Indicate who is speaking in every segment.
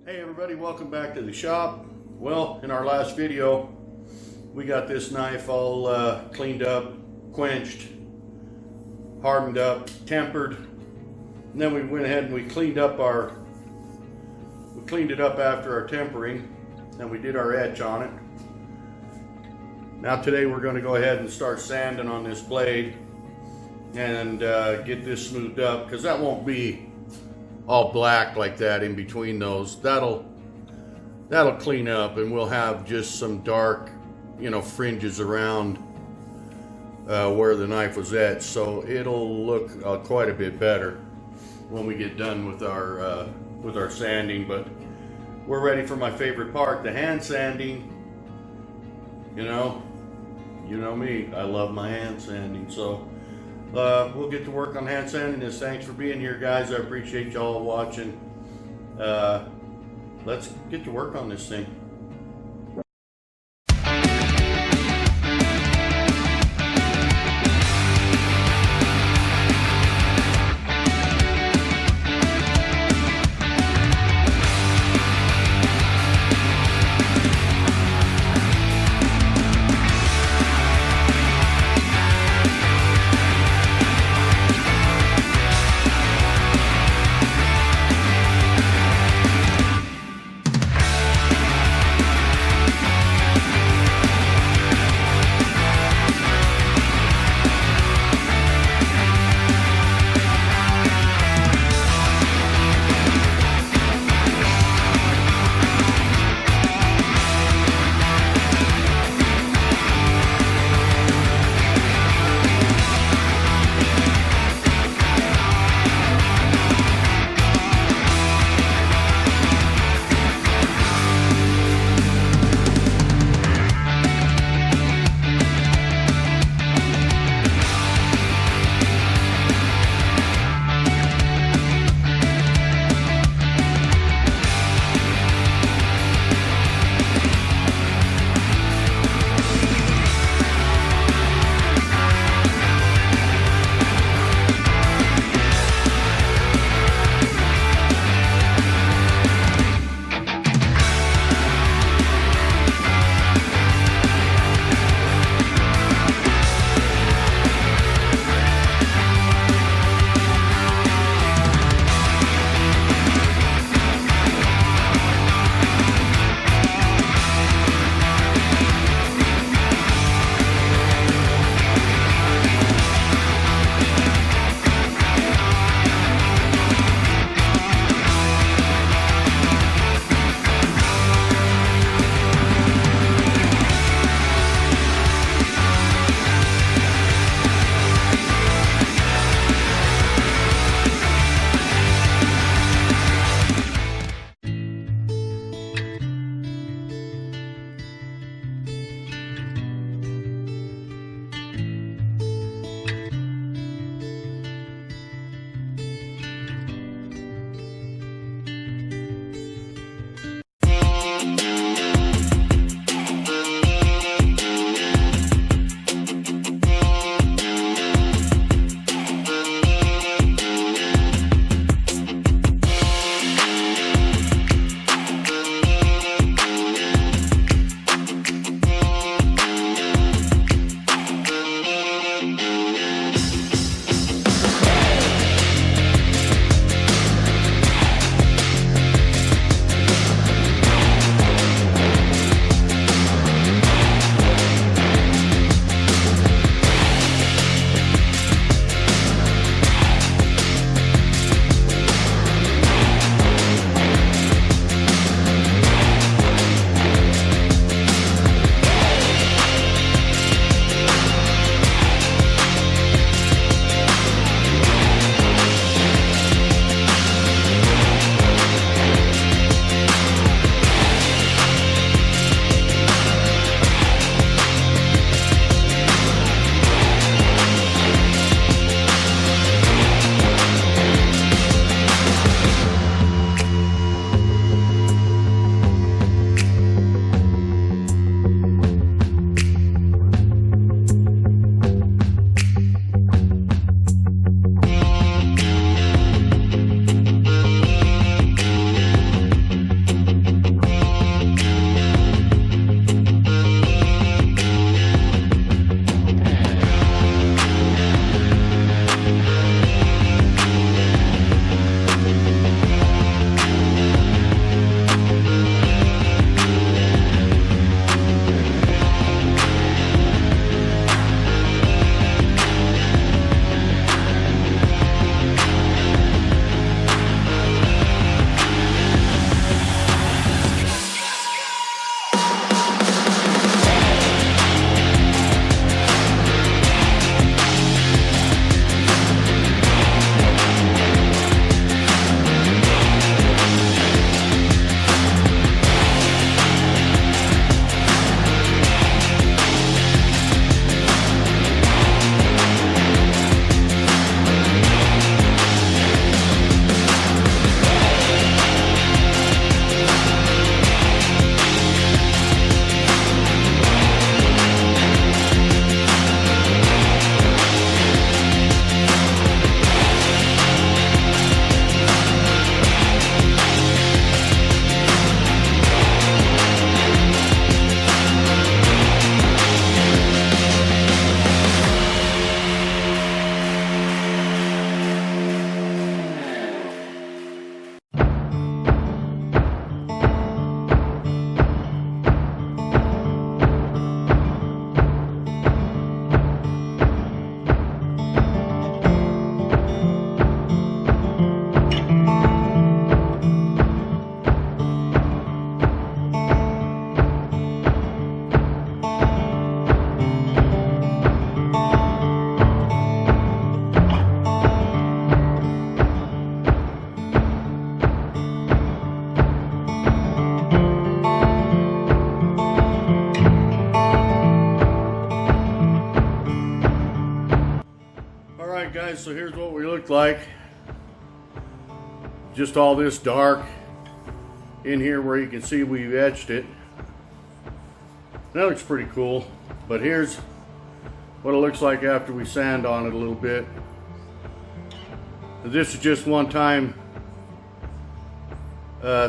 Speaker 1: Hey everybody, welcome back to the shop. Well, in our last video, we got this knife all cleaned up, quenched, hardened up, tempered, and then we went ahead and we cleaned it up after our tempering, and we did our etch on it. Now today we're going to go ahead and start sanding on this blade and get this smoothed up, because that won't be all black like that in between those. That'll clean up, and we'll have just some dark, fringes around where the knife was etched, so it'll look quite a bit better when we get done with our sanding. But we're ready for my favorite part, the hand sanding. You know me, I love my hand sanding, so we'll get to work on hand sanding this. Thanks for being here, guys. I appreciate y'all watching. Let's get to work on this thing. so here's what we look like. Just all this dark in here where you can see we've etched it. That looks pretty cool. But here's what it looks like after we sand on it a little bit. This is just one time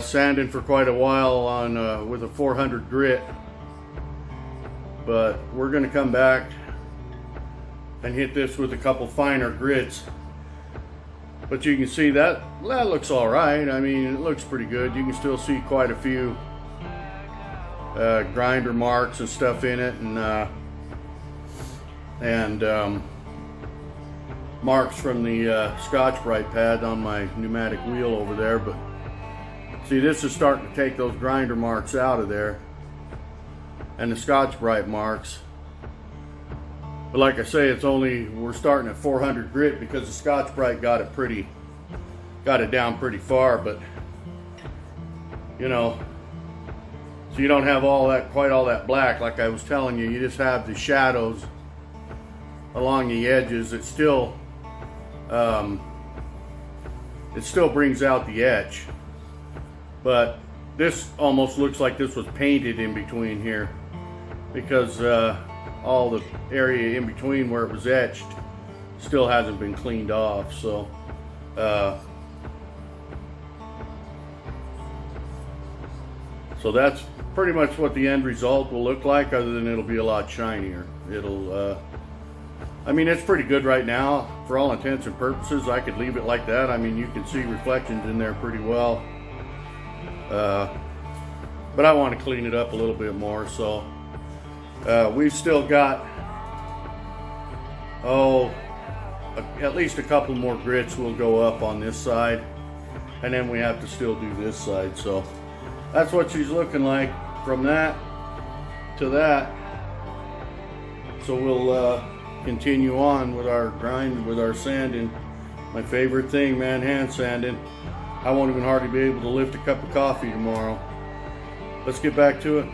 Speaker 1: sanding for quite a while on with a 400 grit. But we're going to come back and hit this with a couple finer grits. But you can see that looks all right. I mean, it looks pretty good. You can still see quite a few grinder marks and stuff in it, and marks from the Scotch-Brite pad on my pneumatic wheel over there. But see, this is starting to take those grinder marks out of there, and the Scotch-Brite marks. But like I say, we're starting at 400 grit because the Scotch-Brite got it down pretty far. But you know, so you don't have quite all that black. Like I was telling you, you just have the shadows along the edges. It still brings out the etch, but this almost looks like this was painted in between here, because all the area in between where it was etched still hasn't been cleaned off. So so that's pretty much what the end result will look like, other than it'll be a lot shinier. I mean, it's pretty good right now for all intents and purposes. I could leave it like that. I mean, you can see reflections in there pretty well, but I want to clean it up a little bit more. So we've still got at least a couple more grits will go up on this side, and then we have to still do this side. So that's what she's looking like from that to that. So we'll continue on with our grind, with our sanding. My favorite thing, man, hand sanding. I won't even hardly be able to lift a cup of coffee tomorrow. Let's get back to it.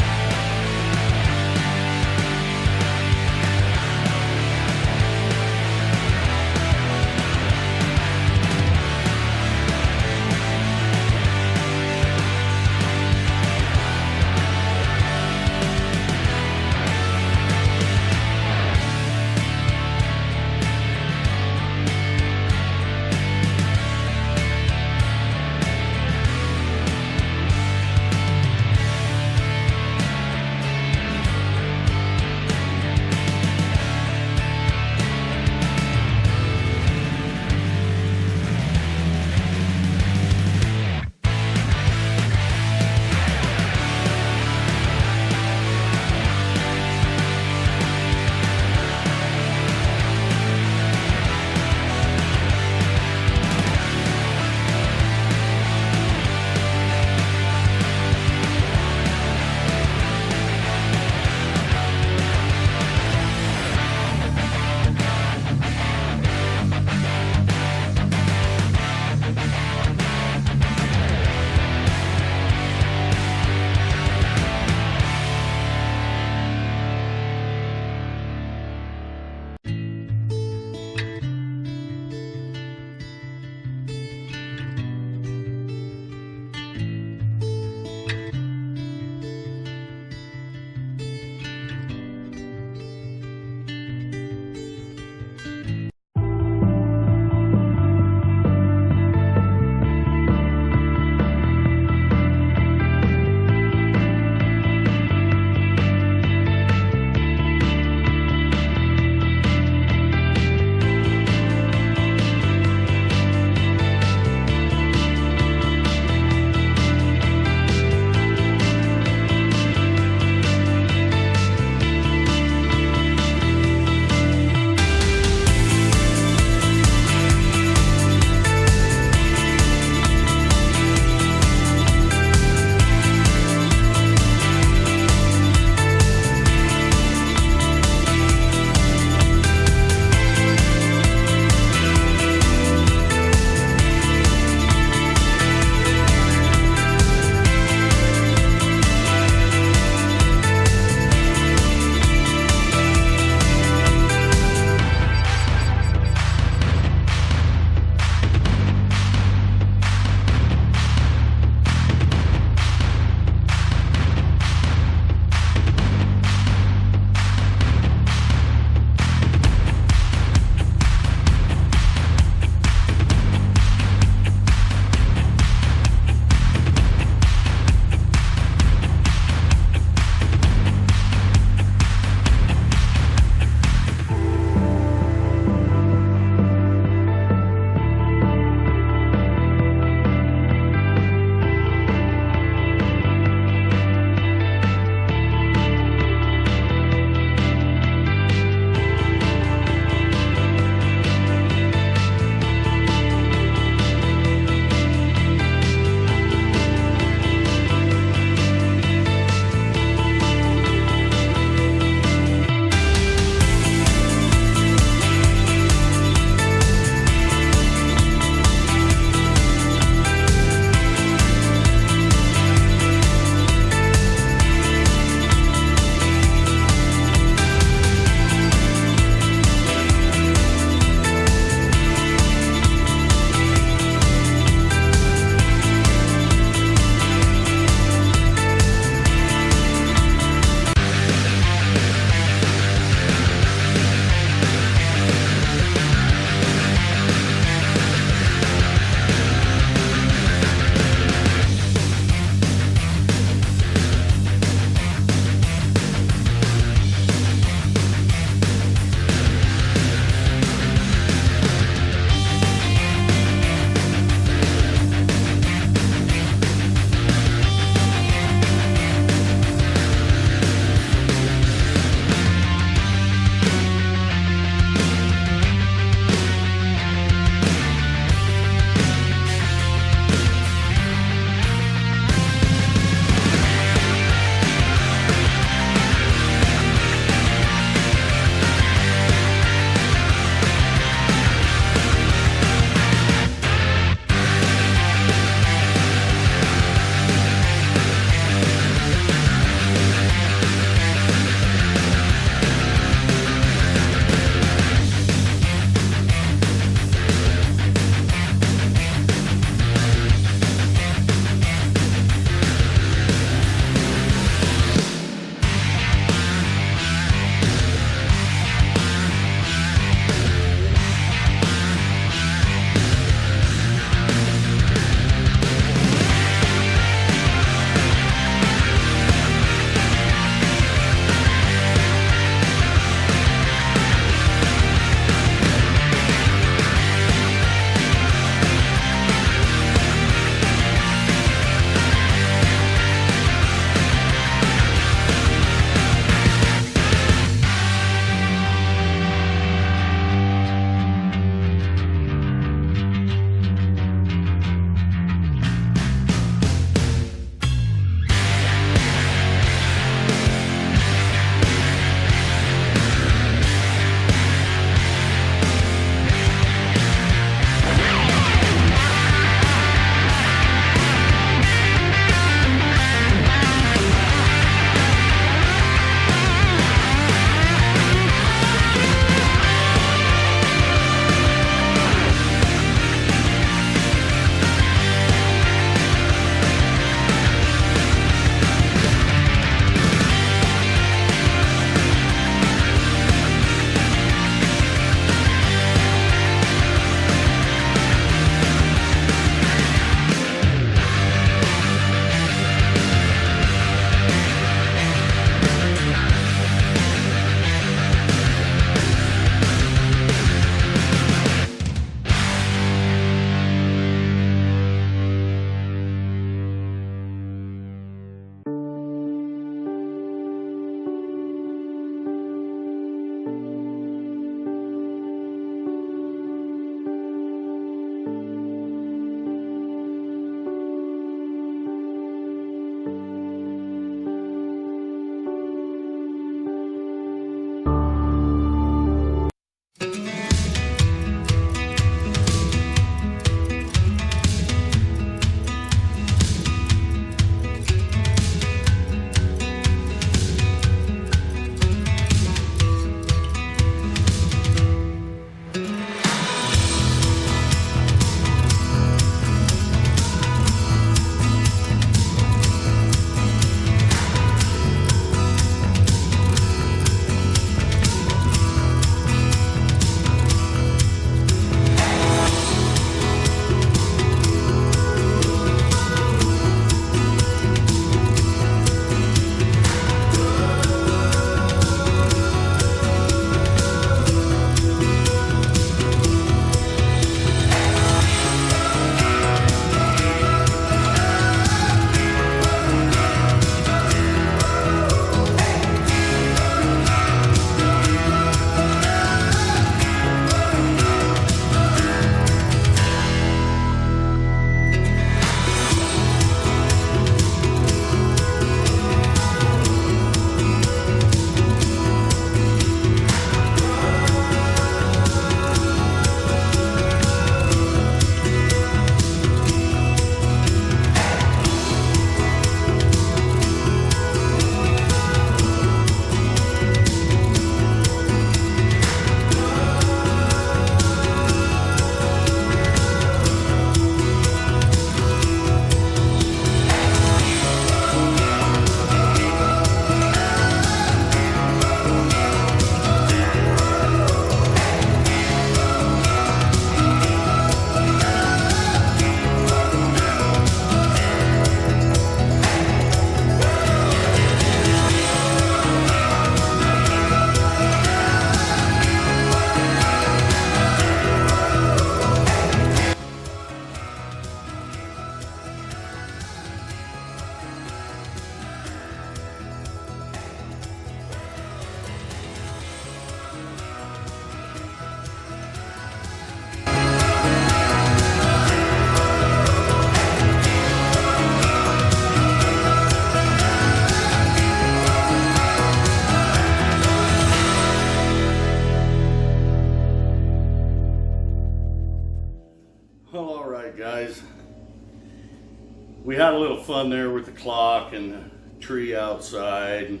Speaker 1: we had a little fun there with the clock and the tree outside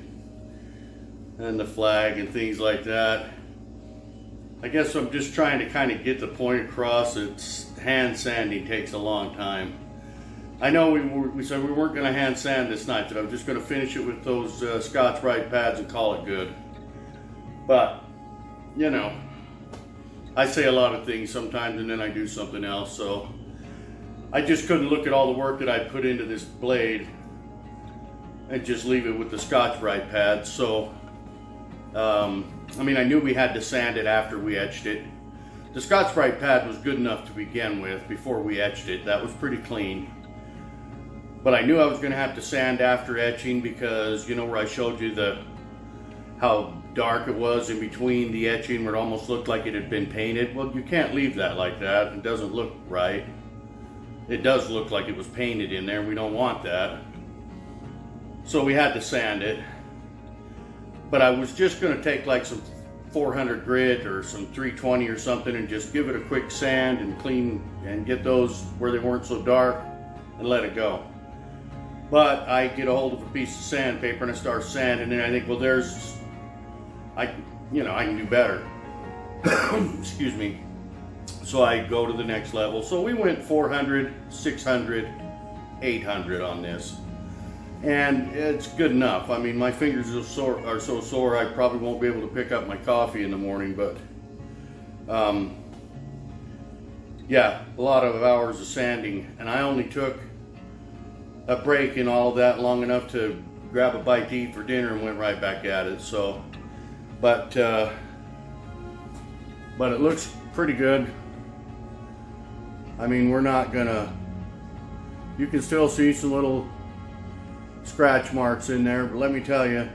Speaker 1: and the flag and things like that. I guess I'm just trying to kind of get the point across that hand sanding takes a long time. I know we said we weren't going to hand sand this night, that I was just going to finish it with those Scotch-Brite pads and call it good. But, you know, I say a lot of things sometimes and then I do something else, so I just couldn't look at all the work that I put into this blade and just leave it with the Scotch-Brite pads. So, I mean, I knew we had to sand it after we etched it. The Scotch-Brite pad was good enough to begin with before we etched it. That was pretty clean. But I knew I was going to have to sand after etching because, you know, where I showed you how dark it was in between the etching where it almost looked like it had been painted. Well, you can't leave that like that. It doesn't look right. It does look like it was painted in there. We don't want that. So we had to sand it. But I was just going to take like some 400 grit or some 320 or something and just give it a quick sand and clean and get those where they weren't so dark and let it go. But I get a hold of a piece of sandpaper and I start sanding and I think, well, I can do better. Excuse me. So I go to the next level. So we went 400, 600, 800 on this. And it's good enough. I mean, my fingers are so sore I probably won't be able to pick up my coffee in the morning, but yeah, a lot of hours of sanding. And I only took a break in all of that long enough to grab a bite to eat for dinner and went right back at it. So, but it looks pretty good. I mean, we're not gonna, you can still see some little scratch marks in there, but let me tell you,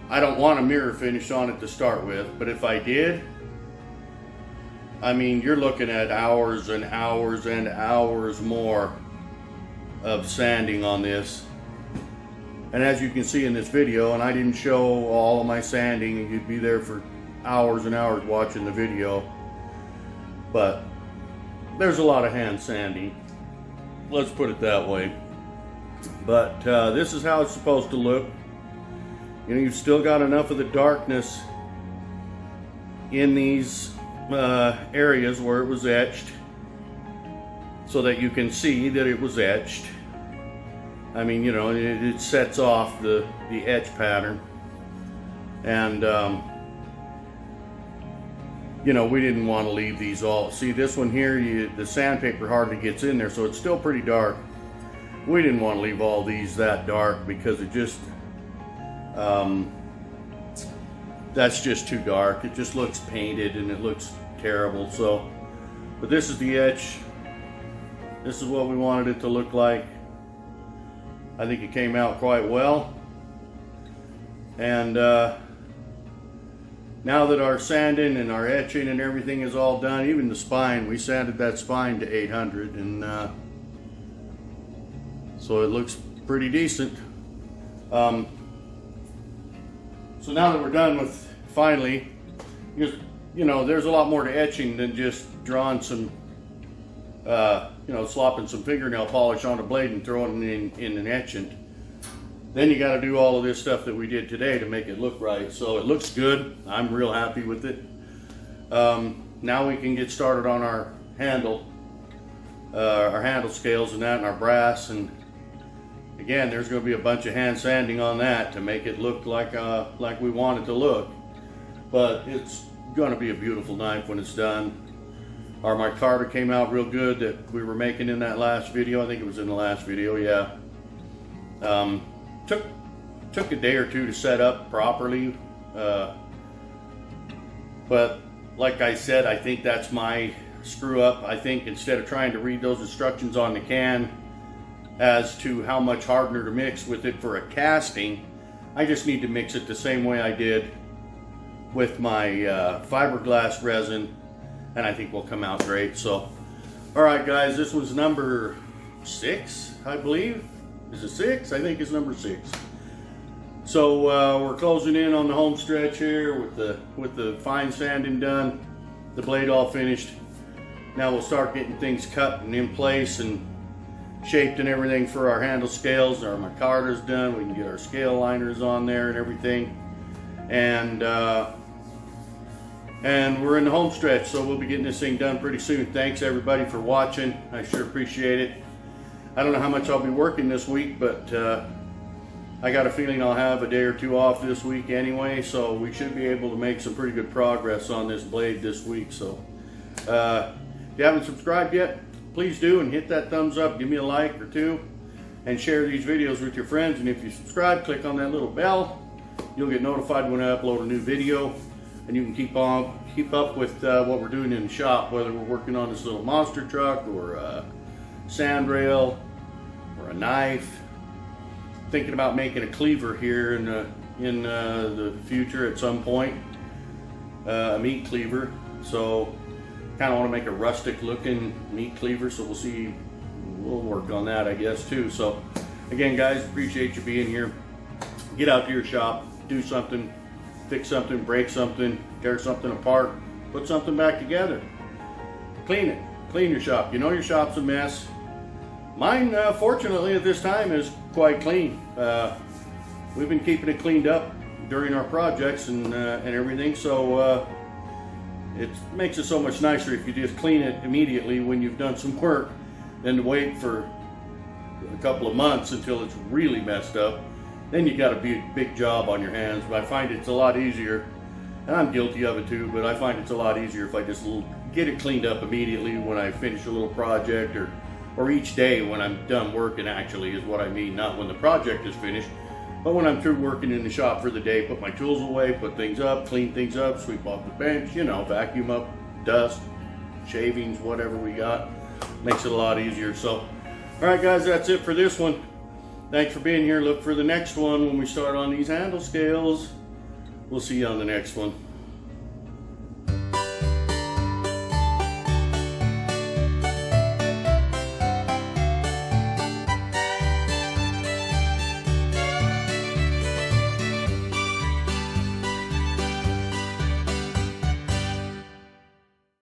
Speaker 1: I don't want a mirror finish on it to start with, but if I did, I mean, you're looking at hours and hours and hours more of sanding on this. And as you can see in this video, and I didn't show all of my sanding, and you'd be there for hours and hours watching the video, but there's a lot of hand sanding, let's put it that way. But this is how it's supposed to look. You know, you've still got enough of the darkness in these areas where it was etched so that you can see that it was etched. I mean, you know, it sets off the etch pattern. And you know, we didn't want to leave these all. See, this one here, the sandpaper hardly gets in there, so it's still pretty dark. We didn't want to leave all these that dark because it just, that's just too dark. It just looks painted and it looks terrible. So, but this is the etch. This is what we wanted it to look like. I think it came out quite well. And now that our sanding and our etching and everything is all done, even the spine, we sanded that spine to 800, and so it looks pretty decent. So now that we're done with, finally, you know, there's a lot more to etching than just drawing some, you know, slopping some fingernail polish on a blade and throwing it in an etchant. Then you got to do all of this stuff that we did today to make it look right. So it looks good. I'm real happy with it. Now we can get started on our handle scales and that, and our brass. And again, there's going to be a bunch of hand sanding on that to make it look like we want it to look. But it's going to be a beautiful knife when it's done. Our micarta came out real good that we were making in that last video. I think it was in the last video, yeah. Took a day or two to set up properly, but like I said, I think that's my screw up. I think instead of trying to read those instructions on the can as to how much hardener to mix with it for a casting, I just need to mix it the same way I did with my fiberglass resin, and I think will come out great. So, all right guys, this was number 6, I believe. Is it 6? I think it's number 6. So we're closing in on the home stretch here with the fine sanding done, the blade all finished. Now we'll start getting things cut and in place and shaped and everything for our handle scales. Our micarta's done. We can get our scale liners on there and everything. And we're in the home stretch, so we'll be getting this thing done pretty soon. Thanks everybody for watching. I sure appreciate it. I don't know how much I'll be working this week, but I got a feeling I'll have a day or two off this week anyway, so we should be able to make some pretty good progress on this blade this week. So if you haven't subscribed yet, please do, and hit that thumbs up, give me a like or two, and share these videos with your friends. And if you subscribe, click on that little bell. You'll get notified when I upload a new video, and you can keep up with what we're doing in the shop, whether we're working on this little monster truck or a sand rail or a knife. Thinking about making a cleaver here in the future at some point, a meat cleaver. So kind of want to make a rustic looking meat cleaver, so we'll see. We'll work on that, I guess, too. So again, guys, appreciate you being here. Get out to your shop, do something, fix something, break something, tear something apart, put something back together. Clean it. Clean your shop. You know your shop's a mess. Mine, fortunately, at this time is quite clean. We've been keeping it cleaned up during our projects and everything, so it makes it so much nicer if you just clean it immediately when you've done some work than to wait for a couple of months until it's really messed up. Then you got a big job on your hands. But I find it's a lot easier, and I'm guilty of it too, but I find it's a lot easier if I just get it cleaned up immediately when I finish a little project, or each day when I'm done working, actually, is what I mean. Not when the project is finished, but when I'm through working in the shop for the day, put my tools away, put things up, clean things up, sweep off the bench, you know, vacuum up dust, shavings, whatever we got. Makes it a lot easier. So, all right, guys, that's it for this one. Thanks for being here. Look for the next one when we start on these handle scales. We'll see you on the next one.